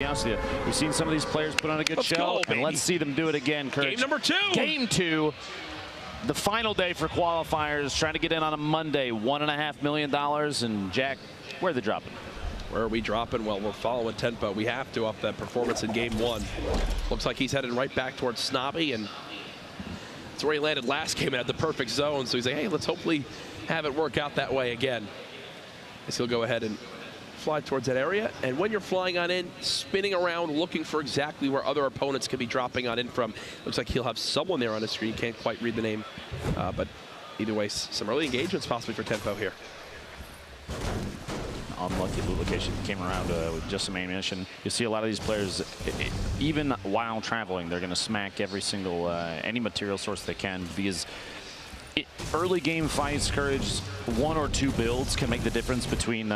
We've seen some of these players put on a good show, and let's see them do it again, Kurt. Game number 2. Game 2. The final day for qualifiers, trying to get in on a Monday. $1.5 million. And Jack, where are they dropping? Where are we dropping? Well, we're following tempo. We have to up that performance in game 1. Looks like he's heading right back towards Snobby, and that's where he landed last game and had the perfect zone. So he's like, hey, let's hopefully have it work out that way again. As he'll go ahead and fly towards that area. And when you're flying on in, spinning around, looking for exactly where other opponents could be dropping on in from. Looks like he'll have someone there on his screen. Can't quite read the name. But either way, some early engagements possibly for tempo here. Unlucky loot location came around with just some ammunition. You see a lot of these players, even while traveling, they're going to smack every single, any material source they can, because early game fights, Courage, 1 or 2 builds can make the difference between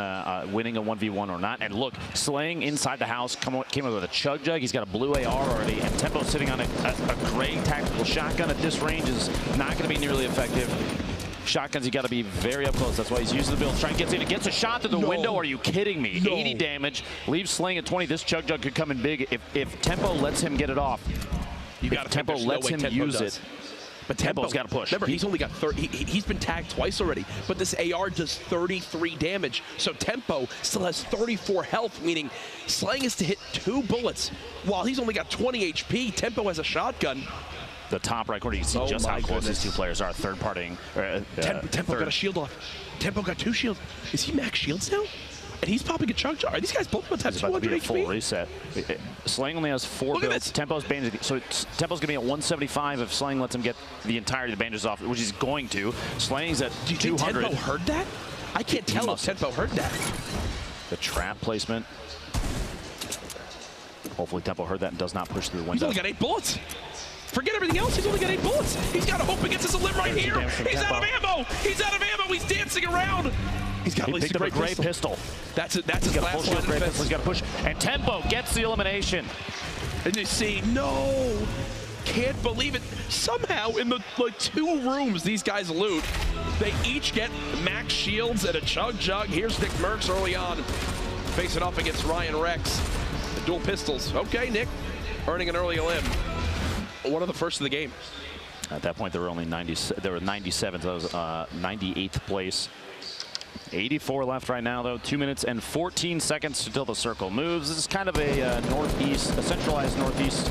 winning a 1v1 or not. And look, Slaying inside the house came up with a Chug Jug. He's got a blue AR already, and Tempo sitting on a gray tactical shotgun at this range is not going to be nearly effective. Shotguns, you got to be very up close. That's why he's using the build. Trying to get in. He gets a shot through the window. Are you kidding me? 80 damage. Leaves Slaying at 20. This Chug Jug could come in big if Tempo lets him get it off. You got Tempo lets him use it. But Tempo's got to push. Remember, he's only got 30. He's been tagged twice already, but this AR does 33 damage. So Tempo still has 34 health, meaning Slaying is to hit 2 bullets. While he's only got 20 HP, Tempo has a shotgun. The top right corner, you see just how close these 2 players are. Third partying. Tempo got a shield off. Tempo got 2 shields. Is he max shields now? And he's popping a Chug Jug. Are these guys both about to have 200 HP? Full reset. Slaying only has 4 builds. Tempo's bandage, so Tempo's gonna be at 175 if Slaying lets him get the entirety of the bandages off, which he's going to. Slaying's at 200. Do you think Tempo heard that? I can't tell if Tempo heard that. The trap placement. Hopefully Tempo heard that and does not push through the window. He's only got 8 bullets. Forget everything else. He's only got 8 bullets. He's got to hope against his limb right here. He's out of ammo. He's out of ammo. He's dancing around. He's got at least a great pistol. That's his last line of defense. He's got to push. And Tempo gets the elimination. And you see, no. Can't believe it. Somehow in the 2 rooms these guys loot, they each get max shields and a Chug Jug. Here's Nick Merckx early on, facing off against Ryan Rex. The dual pistols. Okay, Nick, earning an early elim. One of the first of the game. At that point, there were only 97. There were 97. So that was 98th place. 84 left right now, though. 2 minutes and 14 seconds until the circle moves. This is kind of a northeast, a centralized northeast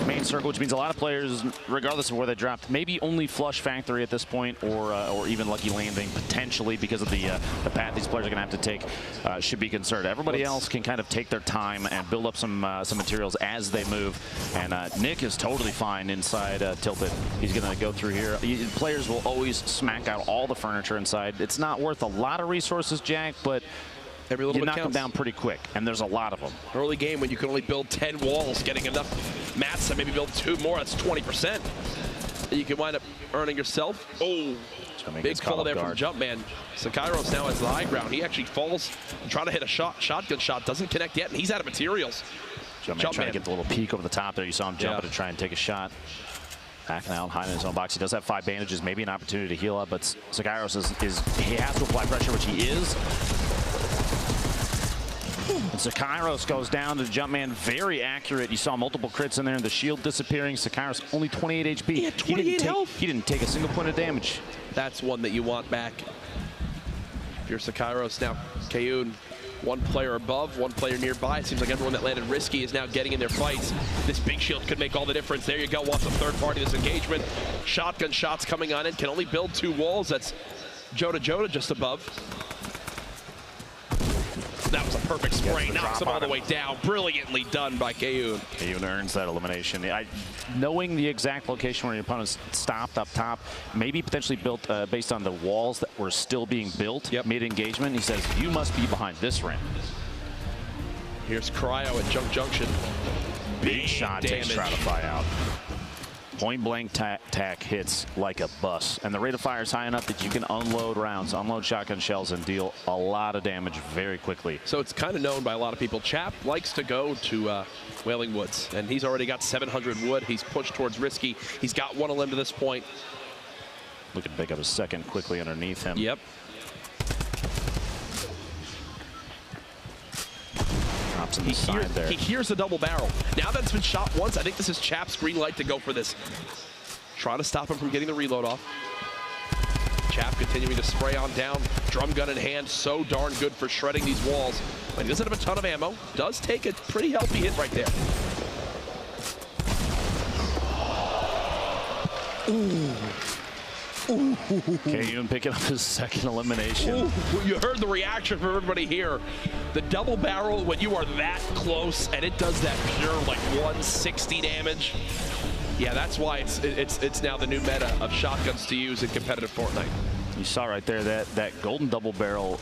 main circle, which means a lot of players, regardless of where they dropped, maybe only flush factory at this point, or even lucky landing potentially because of the path these players are going to have to take. Should be concerned. Everybody else can kind of take their time and build up some materials as they move. And Nick is totally fine inside Tilted. He's going to go through here. Players will always smack out all the furniture inside. It's not worth a lot of resources, Jack, but every little you bit knock counts. them down pretty quick, and there's a lot of them. Early game when you can only build 10 walls, getting enough mats to maybe build 2 more, that's 20%. You can wind up earning yourself. Oh, big fall there from Jumpman. So Kairos now has the high ground. He actually falls, trying to hit a shotgun shot, doesn't connect yet, and he's out of materials. Jumpman trying to get the little peek over the top there. You saw him jumping to try and take a shot. Backing out, hiding in his own box. He does have 5 bandages, maybe an opportunity to heal up, but Sakairos he has to apply pressure, which he is. And Sakairos goes down to Jumpman, very accurate. You saw multiple crits in there and the shield disappearing. Sakairos only 28 HP. He had 28 health. He didn't take a single point of damage. That's one that you want back. If you're Sakairos now, Kayun, 1 player above, 1 player nearby. It seems like everyone that landed risky is now getting in their fights. This big shield could make all the difference. There you go, wants a third party this engagement. Shotgun shots coming on in, can only build 2 walls. That's Joda just above. That was a perfect spray, knocks him all the way down. Brilliantly done by Kayun. Kayun earns that elimination. Knowing the exact location where your opponents stopped up top, maybe potentially built based on the walls that were still being built mid-engagement, he says, you must be behind this rim. Here's Cryo at Junk Junction. Big shot takes Stratify out. Point blank tack hits like a bus, and the rate of fire is high enough that you can unload rounds, unload shotgun shells, and deal a lot of damage very quickly. So it's kind of known by a lot of people. Chap likes to go to Wailing Woods, and he's already got 700 wood. He's pushed towards Risky. He's got 1 elim to this point. Looking to pick up a second quickly underneath him. Yep. Looks on the side there. He hears the double barrel. Now that it's been shot once, I think this is Chap's green light to go for this. Trying to stop him from getting the reload off. Chap continuing to spray on down, drum gun in hand, so darn good for shredding these walls. But he doesn't have a ton of ammo. Does take a pretty healthy hit right there. Ooh. KUN picking up his second elimination. Ooh, you heard the reaction from everybody here. The double barrel, when you are that close and it does that pure like 160 damage. Yeah, that's why it's now the new meta of shotguns to use in competitive Fortnite. You saw right there that golden double barrel,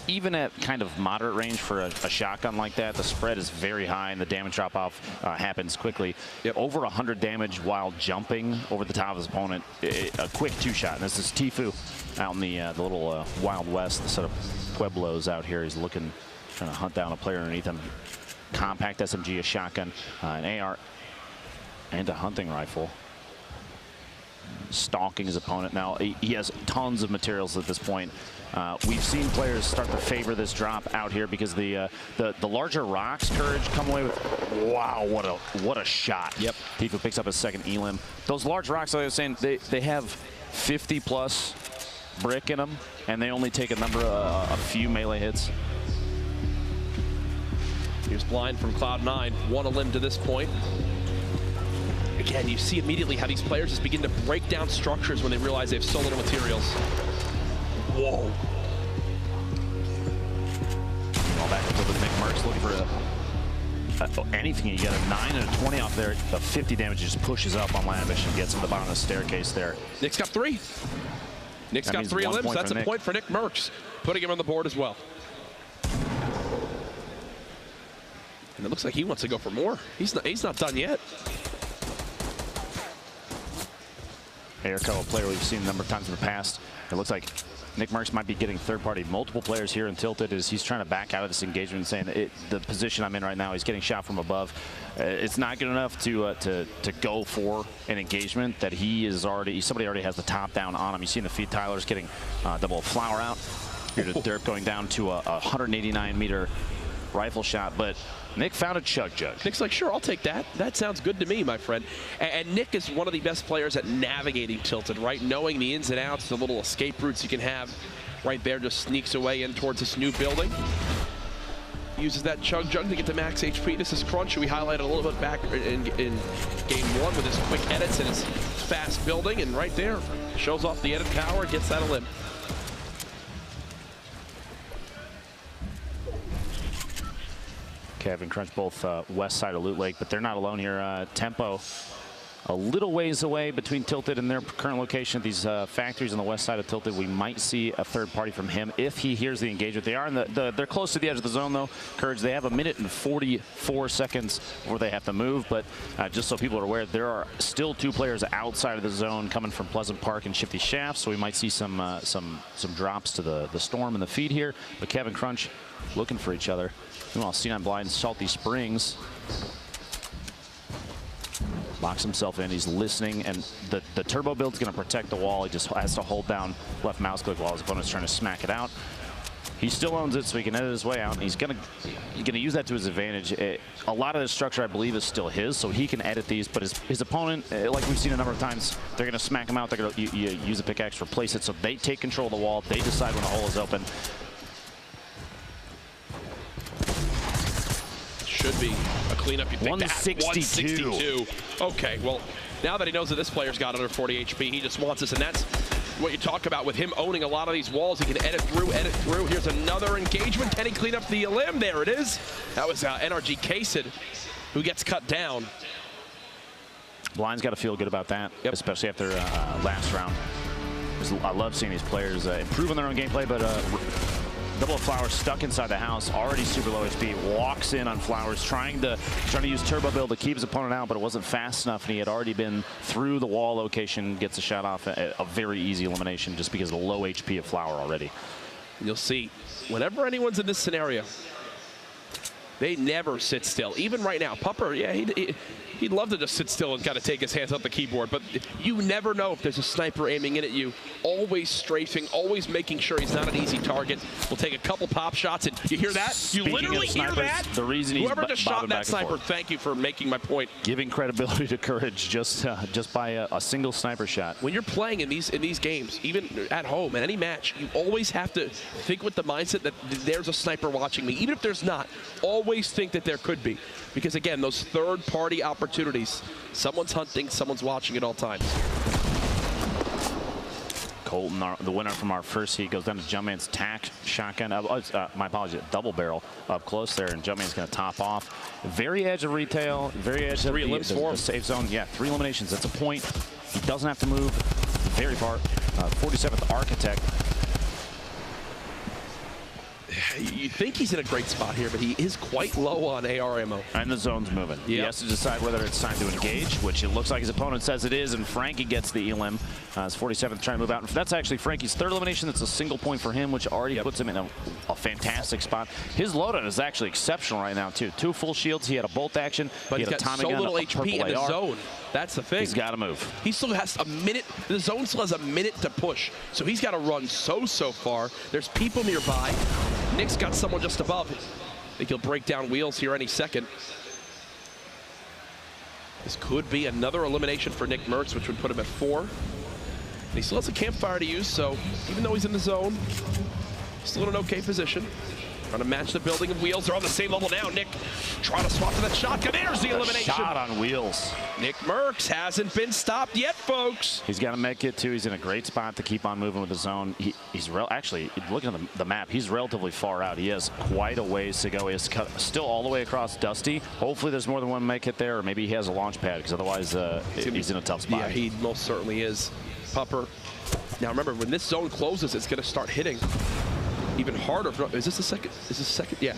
even at kind of moderate range for a shotgun like that, the spread is very high and the damage drop off happens quickly. Yep. Over 100 damage while jumping over the top of his opponent. A quick two-shot. And this is Tfue out in the little Wild West, the set of Pueblos out here. He's trying to hunt down a player underneath him. Compact SMG, a shotgun, an AR, and a hunting rifle. Stalking his opponent. Now he has tons of materials at this point. We've seen players start to favor this drop out here because the larger rocks, Courage, come away with. Wow, what a shot! Yep. Tfue picks up his second elim. Those large rocks, like I was saying, they have 50+ brick in them, and they only take a few melee hits. He was blind from Cloud9. One elim to this point. Again, you see immediately how these players just begin to break down structures when they realize they have so little materials. Whoa. All back into the Nick Mercs looking for anything. You get a 9 and a 20 off there. The 50 damage just pushes up on Lavish and gets him to the bottom of the staircase there. Nick's got 3. Nick's got 3 elims. That's a point for Nick Mercs, putting him on the board as well. And it looks like he wants to go for more. He's not done yet. Airco, a player we've seen a number of times in the past. It looks like Nick Mercs might be getting third-party. Multiple players here in Tilted as he's trying to back out of this engagement and saying the position I'm in right now, he's getting shot from above. It's not good enough to go for an engagement that somebody already has the top down on him. You see in the feed, Tyler's getting double flower out. Here to Derp going down to a 189-meter rifle shot, but Nick found a chug jug. Nick's like, sure, I'll take that. That sounds good to me, my friend. And Nick is one of the best players at navigating Tilted, right? Knowing the ins and outs, the little escape routes you can have right there, just sneaks away in towards this new building. Uses that chug jug to get to max HP. This is Crunch, who we highlighted a little bit back in game 1 with his quick edits and his fast building, and right there, shows off the edit power, gets that elim. Kevin Crunch both west side of Loot Lake, but they're not alone here. Tempo a little ways away between Tilted and their current location at these factories on the west side of Tilted. We might see a third party from him if he hears the engagement. They are in they're close to the edge of the zone though. Courage, they have 1 minute and 44 seconds before they have to move, but just so people are aware, there are still 2 players outside of the zone coming from Pleasant Park and Shifty Shaft, so we might see some drops to the storm in the feed here. But Kevin Crunch looking for each other. Meanwhile, C9 Blind, Salty Springs locks himself in. He's listening, and the turbo build's going to protect the wall. He just has to hold down left mouse click while his opponent's trying to smack it out. He still owns it, so he can edit his way out. And he's going to use that to his advantage. A lot of the structure, I believe, is still his, so he can edit these. But his opponent, like we've seen a number of times, they're going to smack him out. They're going to use a pickaxe to replace it, so they take control of the wall. They decide when the hole is open. Should be a cleanup. You think 162. 162. Okay, well, now that he knows that this player's got under 40 HP, he just wants this, and that's what you talk about with him owning a lot of these walls. He can edit through. Here's another engagement. Can he clean up the elim? There it is. That was NRG Kasid who gets cut down. Blind's got to feel good about that, especially after last round. I love seeing these players improve on their own gameplay, but double Flowers stuck inside the house, already super low HP, walks in on Flowers, trying to use turbo build to keep his opponent out, but it wasn't fast enough, and he had already been through the wall location, gets a shot off, a very easy elimination just because of the low HP of Flower already. You'll see, whenever anyone's in this scenario, They never sit still. Even right now, Pupper, yeah, he'd love to just sit still and kind of take his hands off the keyboard, but you never know if there's a sniper aiming in at you. Always strafing, always making sure he's not an easy target. We'll take a couple pop shots, and you hear that? You literally hear that? The reason he's whoever just shot that sniper, thank you for making my point. Giving credibility to courage just by a single sniper shot. When you're playing in these games, even at home, in any match, you always have to think with the mindset that there's a sniper watching me. Even if there's not, always think that there could be. Because again, those third-party opportunities, someone's hunting, someone's watching at all times. Colton, the winner from our first heat, goes down to Jumpman's tack shotgun. My apologies, double barrel up close there, and Jumpman's going to top off. Very edge of retail, very edge of the safe zone. Yeah, 3 eliminations. That's a point. He doesn't have to move very far. 47th Architect. You think he's in a great spot here, but he is quite low on AR ammo. And the zone's moving. Yep. He has to decide whether it's time to engage, which it looks like his opponent says it is, and Frankie gets the elim. His 47th trying to move out. And that's actually Frankie's 3rd elimination. That's a single point for him, which already puts him in a fantastic spot. His loadout is actually exceptional right now, too. 2 full shields. He had a bolt action. But he he's had got so little HP in the zone. That's the thing. He's got to move. He still has a minute. The zone still has a minute to push. So he's got to run so far. There's people nearby. Nick's got someone just above. I think he'll break down wheels here any second. This could be another elimination for Nick Merckx, which would put him at 4. And he still has a campfire to use, so even though he's in the zone, he's still in an okay position. Trying to match the building of wheels. They're on the same level now. Nick trying to swap to that shotgun. There's the elimination. Shot on wheels. Nick Merckx hasn't been stopped yet, folks. He's got a med kit, too. He's in a great spot to keep on moving with the zone. He's actually, looking at the map, he's relatively far out. He has quite a ways to go. He's still all the way across Dusty. Hopefully there's more than one med kit there, or maybe he has a launch pad, because otherwise he's in a tough spot. Yeah, he most certainly is. Pupper. Now remember, when this zone closes, it's going to start hitting even harder. Is this the second? Is this the second? Yeah.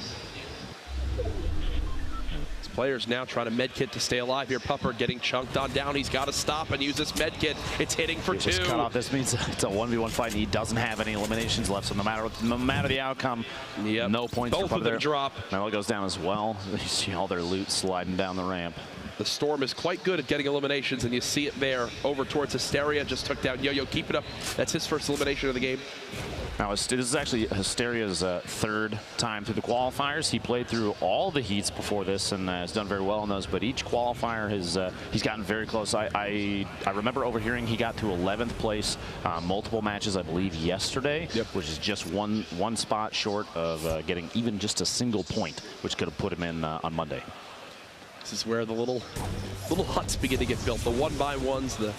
This player's now trying to med kit to stay alive here. Pupper getting chunked on down. He's got to stop and use this med kit. It's hitting for 2. Cut off. This means it's a 1v1 fight, and he doesn't have any eliminations left. So no matter the outcome, no points. Both of them drop. Melo goes down as well. You see all their loot sliding down the ramp. The Storm is quite good at getting eliminations, and you see it there over towards Hysteria. Just took down Yo-Yo. Keep it up. That's his first elimination of the game. Now, this is actually Hysteria's 3rd time through the qualifiers. He played through all the heats before this and has done very well in those, but each qualifier he's gotten very close. I remember overhearing he got to 11th place multiple matches, I believe, yesterday, which is just one spot short of getting even just a single point, which could have put him in on Monday. This is where the little huts begin to get built. The 1x1s, the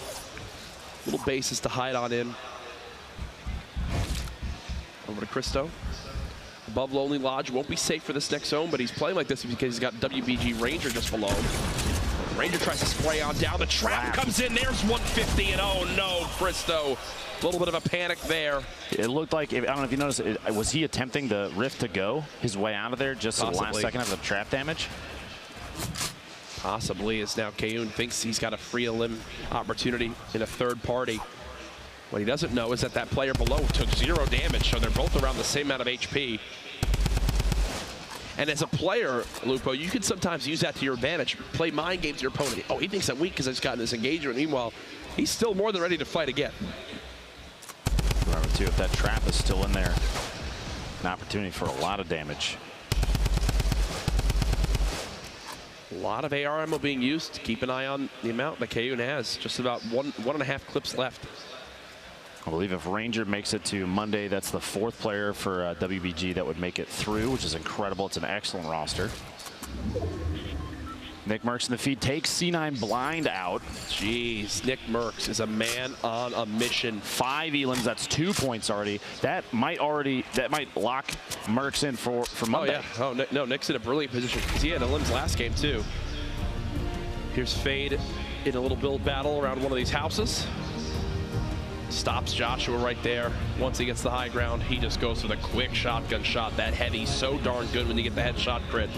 little bases to hide on in. Over to Christo. Above Lonely Lodge. Won't be safe for this next zone, but he's playing like this because he's got WBG Ranger just below him. Ranger tries to spray on down. The trap comes in. There's 150, and oh no, Christo. A little bit of a panic there. It looked like, I don't know if you noticed, was he attempting the rift to go his way out of there just at the last second of the trap damage? Possibly, as now Kayun thinks he's got a free elim opportunity in a 3rd party. What he doesn't know is that that player below took 0 damage, so they're both around the same amount of HP. And as a player, Lupo, you can sometimes use that to your advantage. Play mind games to your opponent. Oh, he thinks I'm weak because I've gotten this engagement. Meanwhile, he's still more than ready to fight again. Remember, too, if that trap is still in there, an opportunity for a lot of damage. A lot of AR ammo being used. Keep an eye on the amount that Kayun has. Just about one and a half clips left. I believe if Ranger makes it to Monday, that's the 4th player for WBG that would make it through, which is incredible. It's an excellent roster. Nick Merckx in the feed takes C9 blind out. Jeez, Nick Merckx is a man on a mission. 5 elims, that's 2 points already. That might lock Merckx in for Monday. Oh yeah, no, Nick's in a brilliant position because he had elims last game too. Here's Fade in a little build battle around one of these houses. Stops Joshua right there. Once he gets the high ground, he just goes for the quick shotgun shot. That heavy, so darn good when you get the headshot crit.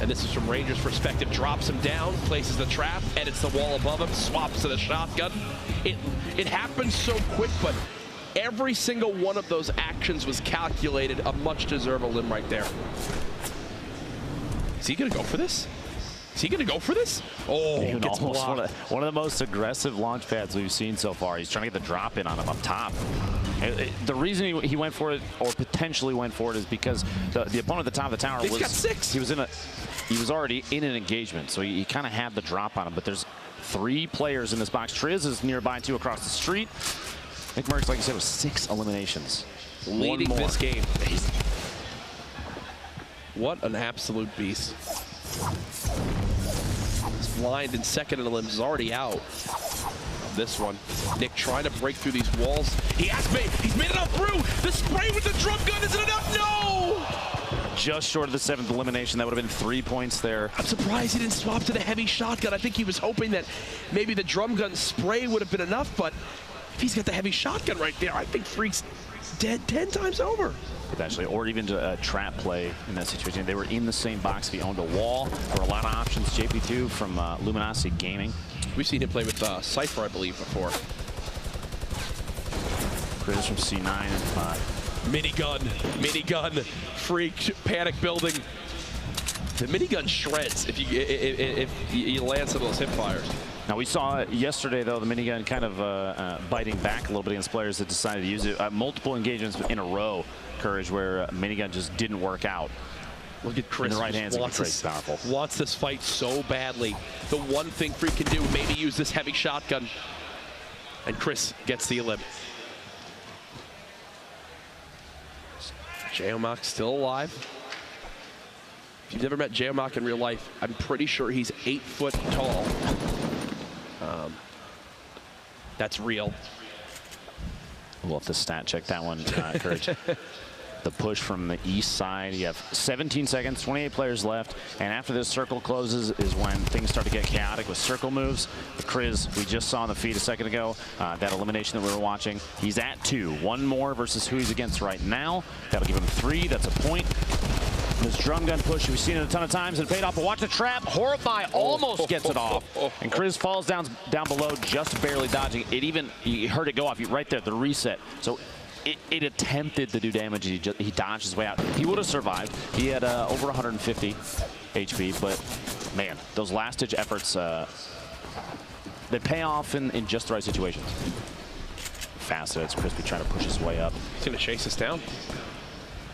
And this is from Ranger's perspective. Drops him down, places the trap, edits the wall above him, swaps to the shotgun. It happens so quick, but Every single one of those actions was calculated. A much deserved limb right there. Is he going to go for this? Is he going to go for this? Oh, gets blocked. One of the most aggressive launch pads we've seen so far. He's trying to get the drop in on him up top. The reason he went for it, or potentially went for it, is because the opponent at the top of the tower He's got 6. He was already in an engagement, so he kind of had the drop on him. But there's 3 players in this box. Triz is nearby, 2 across the street. Nick Merckx, like you said, was 6 eliminations. Leading this game. What an absolute beast. He's blind and second in the limbs is already out. This one. Nick trying to break through these walls. He has made, he's made it up through. The spray with the drum gun isn't enough. No! Just short of the 7th elimination. That would have been 3 points there. I'm surprised he didn't swap to the heavy shotgun. I think he was hoping that maybe the drum gun spray would have been enough, but if he's got the heavy shotgun right there, I think Freak's dead 10 times over. Potentially, or even a trap play in that situation. They were in the same box. If he owned a wall, there were a lot of options. JP2 from Luminosity Gaming. We've seen him play with Cypher, I believe, before. Chris from C9 and Minigun, Freak, panic building. The minigun shreds if you land some of those hip fires. Now, we saw yesterday, though, the minigun kind of biting back a little bit against players that decided to use it. Multiple engagements in a row, Courage, where minigun just didn't work out. Look at Chris. In the right hands, it's powerful. Wants this fight so badly. The one thing Freak can do, maybe use this heavy shotgun. And Chris gets the elim. Geomach still alive. If you've never met Geomach in real life, I'm pretty sure he's 8 foot tall. That's real. We'll have to stat check that one, Courage. The push from the east side. You have 17 seconds, 28 players left, and after this circle closes is when things start to get chaotic with circle moves. The Kriz we just saw on the feed a second ago, that elimination that we were watching, he's at 2. 1 more versus who he's against right now. That'll give him 3. That's a point. This drum gun push, we've seen it a ton of times and paid off, but watch the trap. Horrify almost gets it off. And Kriz falls down below, just barely dodging. You heard it go off right there, the reset. So it attempted to do damage. He dodged his way out. He would have survived. He had over 150 HP, but man, those last-ditch efforts, they pay off in just the right situations. Fast, it's Crispy trying to push his way up. He's going to chase us down.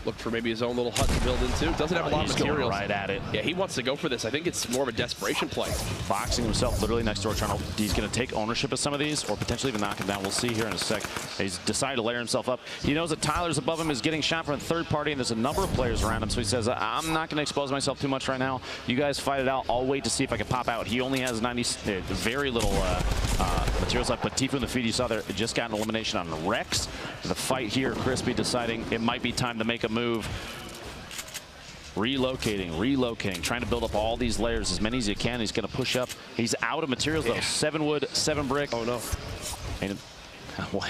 Look for maybe his own little hut to build into. Doesn't have a lot of materials. Going right at it. Yeah, he wants to go for this. I think it's more of a desperation play. Boxing himself literally next door, trying to, he's going to take ownership of some of these or potentially even knock him down. We'll see here in a sec. He's decided to layer himself up. He knows that Tyler's above him, is getting shot from a third party, and there's a number of players around him. So he says, I'm not going to expose myself too much right now. You guys fight it out. I'll wait to see if I can pop out. He only has very little materials left, but Tfue in the feed, you saw there, just got an elimination on Rex. The fight here, Crispy deciding it might be time to make a move. Relocating, trying to build up all these layers, as many as he can. He's going to push up. He's out of materials, though. 7 wood, 7 brick. Oh, no. And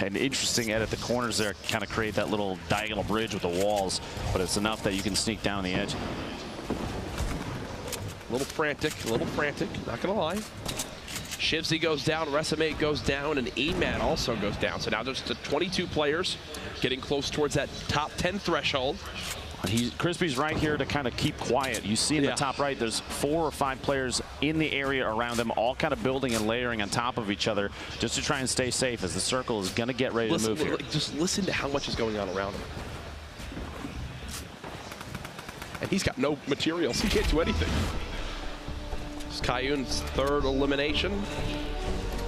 an interesting edit. The corners there kind of create that little diagonal bridge with the walls, but it's enough that you can sneak down the edge. A little frantic, not going to lie. Shivsy goes down, Resume goes down, and Emat also goes down. So now there's the 22 players getting close towards that top 10 threshold. Crispy's right here to kind of keep quiet. You see in the top right, there's 4 or 5 players in the area around them, all kind of building and layering on top of each other just to try and stay safe as the circle is going to get ready to move here. Just listen to how much is going on around him. And he's got no materials. He can't do anything. It's Kayun's 3rd elimination.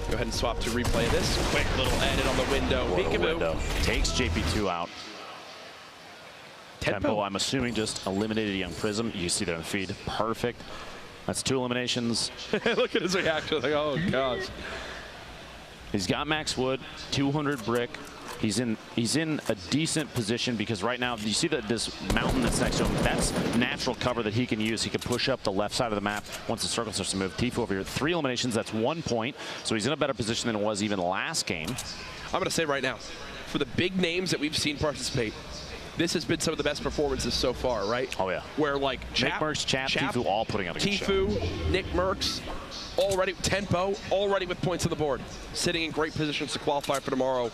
Go ahead and swap to replay this. Quick little edit on the window. Takes JP2 out. Tempo, I'm assuming, just eliminated Young Prism. You see that in the feed. Perfect. That's 2 eliminations. Look at his reaction. Like, oh, gosh. He's got max wood, 200 brick. He's in a decent position because right now, you see that this mountain that's next to him, that's natural cover that he can use. He can push up the left side of the map once the circle starts to move. Tfue over here, 3 eliminations, that's 1 point. So he's in a better position than it was even last game. I'm going to say right now, for the big names that we've seen participate, this has been some of the best performances so far, right? Oh, yeah. Where, like, Nick Merckx, Chap, Tfue all putting up a good show. Tfue, Nick Merckx, already, Tempo, already with points on the board. Sitting in great positions to qualify for tomorrow.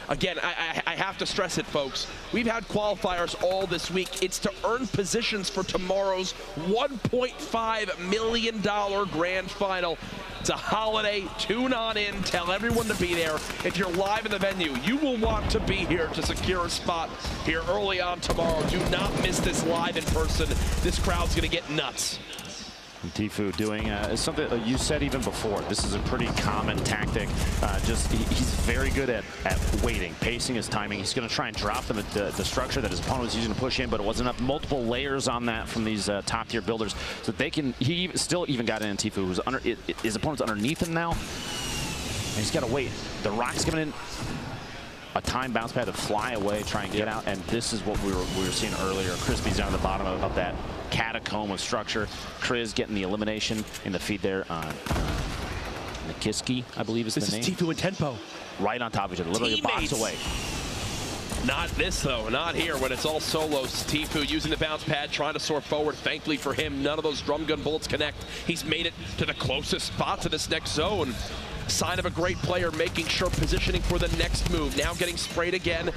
Again, I I have to stress it, folks. We've had qualifiers all this week. It's to earn positions for tomorrow's $1.5 million grand final. It's a holiday. Tune on in. Tell everyone to be there. If you're live in the venue, you will want to be here to secure a spot here early on tomorrow. Do not miss this live in person. This crowd's going to get nuts. And Tfue doing something you said even before. This is a pretty common tactic. He's very good at waiting, pacing his timing. He's going to try and drop the structure that his opponent was using to push in, but it wasn't enough. Multiple layers on that from these top tier builders, so they can. He still even got in Tfue, who's under his opponent's underneath him now. And he's got to wait. The rock's coming in. A time bounce pad to fly away, try and get out, and this is what we were seeing earlier. Crispy's down at the bottom of that catacomb of structure. Kriz getting the elimination in the feed there on Nikiski, I believe is the name. This is Tfue and Tempo. Right on top of each other, literally Teammates. a box away. Not this, though. Not here when it's all solos. Tfue using the bounce pad, trying to soar forward. Thankfully for him, none of those drum gun bullets connect. He's made it to the closest spot to this next zone. Sign of a great player, making sure positioning for the next move. Now getting sprayed again.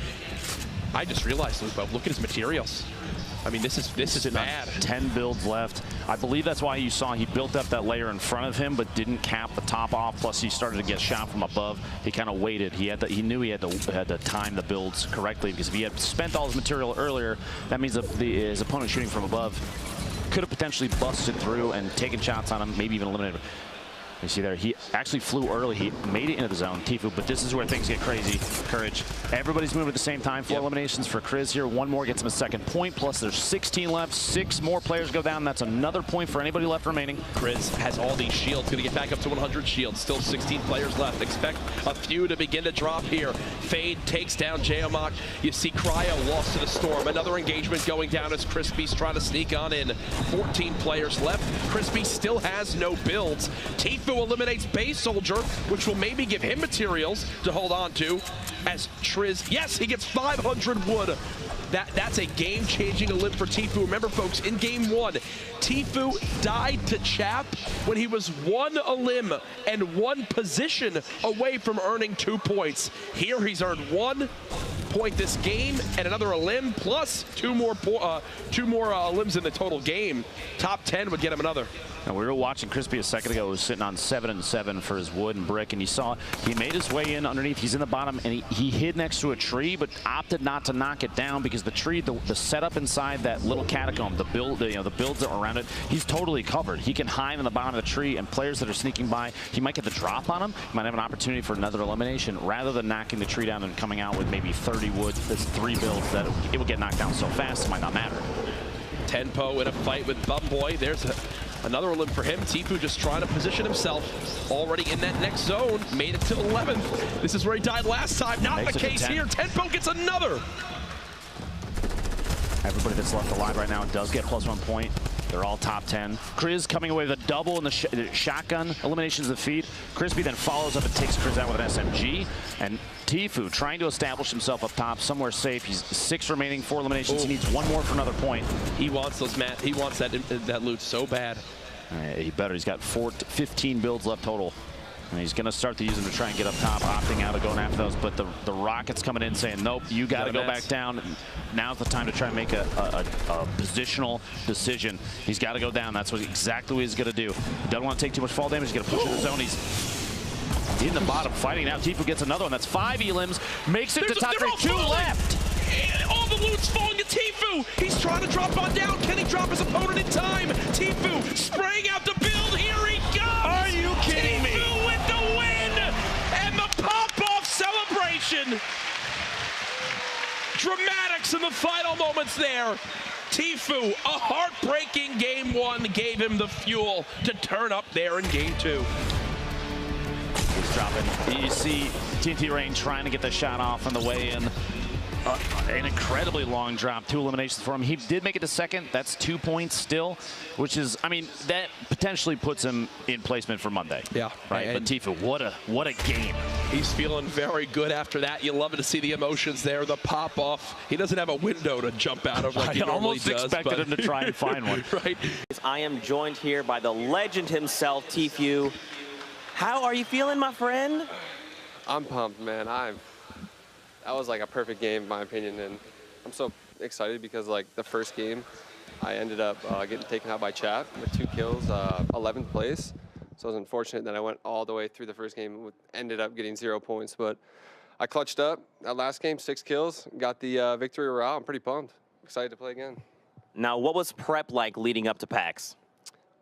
I just realized, Lupo, look at his materials. I mean, this is bad. 10 builds left. I believe that's why you saw he built up that layer in front of him, but didn't cap the top off. Plus, he started to get shot from above. He kind of waited. He knew he had to time the builds correctly, because if he had spent all his material earlier, that means his opponent shooting from above could have potentially busted through and taken shots on him, maybe even eliminated him. You see there, he actually flew early. He made it into the zone, Tfue, but this is where things get crazy. Courage. Everybody's moving at the same time. 4 eliminations for Kriz here. 1 more gets him a second point, plus there's 16 left. 6 more players go down. That's another point for anybody left remaining. Kriz has all these shields, going to get back up to 100 shields. Still 16 players left. Expect a few to begin to drop here. Fade takes down Jayamak. You see Cryo lost to the storm. Another engagement going down as Crispy's trying to sneak on in. 14 players left. Crispy still has no builds. Tfue eliminates Base Soldier, which will maybe give him materials to hold on to. As Triz, yes, he gets 500 wood. That's a game-changing elim for Tfue. Remember, folks, in game 1, Tfue died to Chap when he was 1 elim and 1 position away from earning 2 points. Here, he's earned 1 point this game and another elim plus 2 more elims in the total game. Top 10 would get him another. And we were watching Crispy a second ago, who was sitting on 7 and 7 for his wood and brick, and you saw he made his way in underneath. He's in the bottom, and he hid next to a tree, but opted not to knock it down because the tree, the setup inside that little catacomb, the builds that were around it, he's totally covered. He can hide in the bottom of the tree, and players that are sneaking by, he might get the drop on him. He might have an opportunity for another elimination, rather than knocking the tree down and coming out with maybe 30 wood. There's 3 builds that it will get knocked down so fast it might not matter. Tempo in a fight with Bumboy. There's another elim for him. Tfue just trying to position himself. Already in that next zone. Made it to 11th. This is where he died last time. Not the case here. Tempo gets another. Everybody that's left alive right now does get +1 point. They're all top 10. Kriz coming away with a double in the shotgun eliminations of the feed. Crispy then follows up and takes Kriz out with an SMG. And Tfue trying to establish himself up top somewhere safe. He's 6 remaining, 4 eliminations. He needs 1 more for another point. He wants those, Matt. He wants that loot so bad. He better. He's got 15 builds left total. And he's going to start to use them to try and get up top, opting out of going after those. But the Rockets coming in saying, nope, you got to go back down. Now's the time to try and make a positional decision. He's got to go down. That's exactly what he's going to do. He doesn't want to take too much fall damage. He's going to push in the zone. He's in the bottom fighting now. Tfue gets another one. That's 5 elims. Makes it to top 3. 2 left. All the loot's falling to Tfue. He's trying to drop on down. Can he drop his opponent in time? Tfue spraying out the build. Here he comes. Are you kidding me? Tfue with the win and the pop-off celebration. Dramatics in the final moments there. Tfue, a heartbreaking game 1, gave him the fuel to turn up there in game 2. He's dropping. You see TNT Rain trying to get the shot off on the way in. An incredibly long drop, 2 eliminations for him. He did make it to second. That's 2 points still, which is, I mean, that potentially puts him in placement for Monday. Yeah. Right. But Tfue, what a game. He's feeling very good after that. You love to see the emotions there, the pop off. He doesn't have a window to jump out of like he normally does. I almost expected him to try and find one. Right. I am joined here by the legend himself, Tfue. How are you feeling, my friend? I'm pumped, man. that was like a perfect game in my opinion, and I'm so excited because like the first game, I ended up getting taken out by chat with 2 kills, 11th place. So it was unfortunate that I went all the way through the first game, ended up getting 0 points, but I clutched up that last game, 6 kills, got the victory route. I'm pretty pumped, excited to play again. Now, what was prep like leading up to PAX?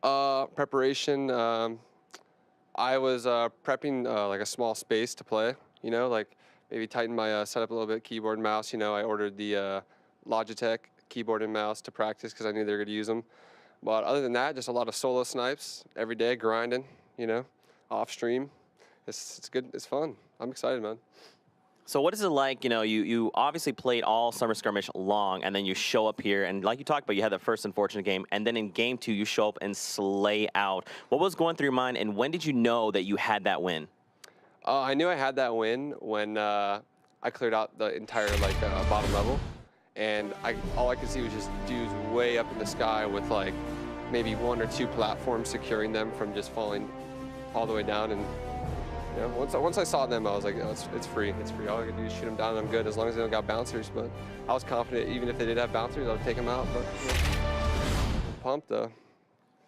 Preparation, I was prepping like a small space to play, you know, like maybe tighten my setup a little bit, keyboard and mouse. You know, I ordered the Logitech keyboard and mouse to practice because I knew they were going to use them. But other than that, just a lot of solo snipes every day, grinding, you know, off stream. It's good, it's fun. I'm excited, man. So what is it like, you know, you obviously played all Summer Skirmish long, and then you show up here, and like you talked about, you had that first unfortunate game, and then in game 2, you show up and slay out. What was going through your mind, and when did you know that you had that win? I knew I had that win when I cleared out the entire like bottom level, and all I could see was just dudes way up in the sky with like maybe 1 or 2 platforms securing them from just falling all the way down. And you know, once I saw them, I was like, oh, it's free. It's free. All I can do is shoot them down, and I'm good as long as they don't got bouncers. But I was confident even if they did have bouncers, I would take them out. But you know, pumped though.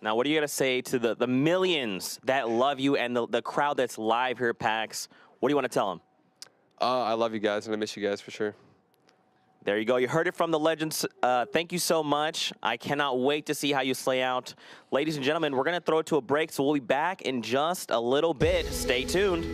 Now, what do you got to say to the millions that love you and the crowd that's live here at PAX? What do you want to tell them? I love you guys, and I miss you guys for sure. There you go. You heard it from the legends. Thank you so much. I cannot wait to see how you slay out. Ladies and gentlemen, we're going to throw it to a break, so we'll be back in just a little bit. Stay tuned.